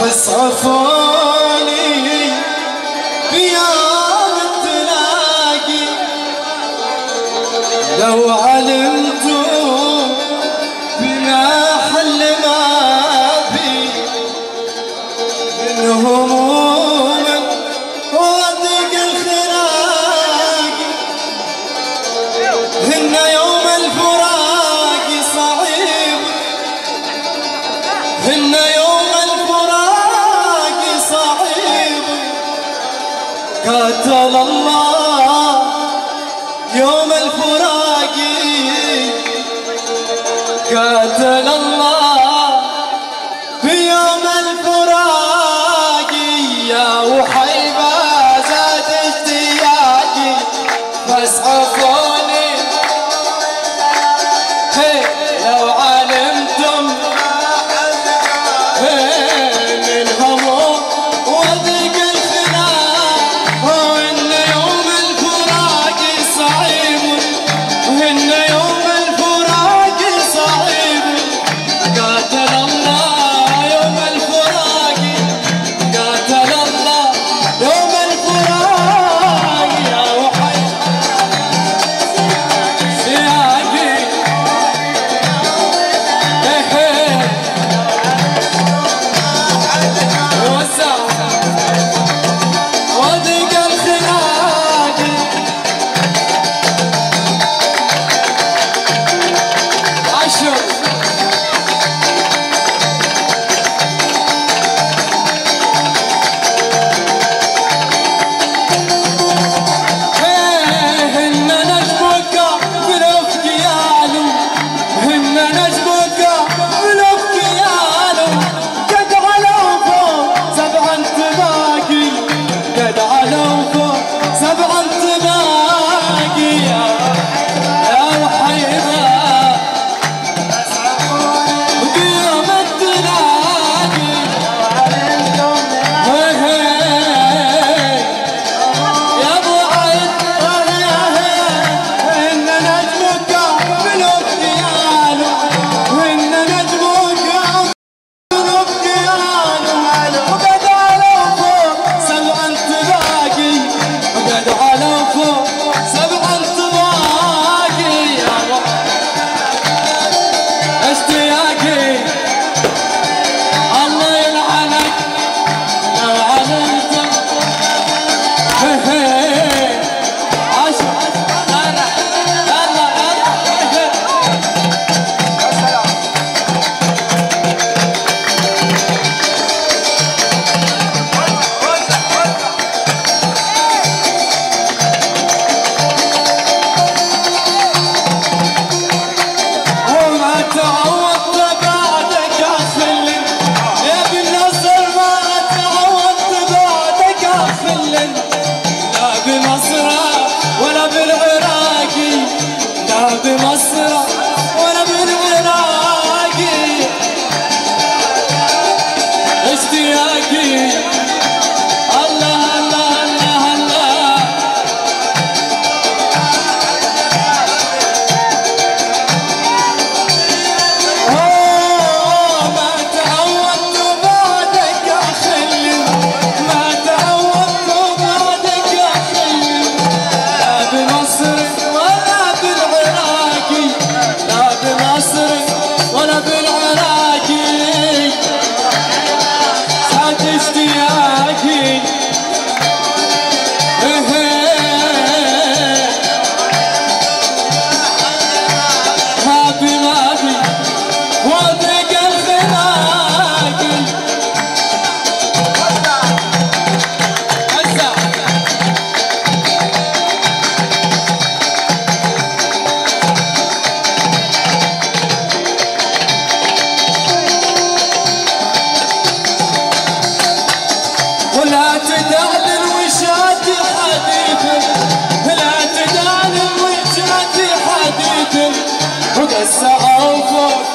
بس عفوني بيوم التلاقي لو علمتوا بما حل ما بي من هموم وضيق الخراق هن يوم الفراق صعيب هن يوم الفراق صعيب قاتل الله يوم الفراق قاتل الله بيوم الفراق يا وحيبة زاد اشتياقي بس عفوني لو علمتم من هموم وضيق الخلاق وإن يوم الفراق صعيب وإن يوم الفراق صعيب قاتل الله يوم الفراق قاتل الله يوم الفراق يا وحي سياقي وسع وضيق الخلاق عشر هن نجمك بلفك يعلو هن نجمك بلفك يعلو قد علوا فوق سبع انتباقي قد علوا فوق سبع انتباقي يا وحيبة بيوم التلاقي يا ابو عيد ان نجمك بلفك يعلو وان نجمك بلفك يعلو وقد علوا فوق سبع انتباقي وقد علوا فوق سبع انتباقي يا اشتياقي الله يلعنك لو علمتم عشر يلا وما تعوضت بعدك اخل يا بالنصر ما تعوضت بعدك اخل لا بمصر ولا بالعراقي لا بمصر ولا بالعراقي اشتياقي الله الله الله الله ما تعودت بعدك اخل ما تعودت بعدك اخل لا بمصر ولا بالعراقي لا بمصر ولا بالعراقي سعد اشتياقي ما بي وضيق الخلاق هسه ولا تدعن الوشات حديث لا تدعن الوشات حديث وقسعوا فوق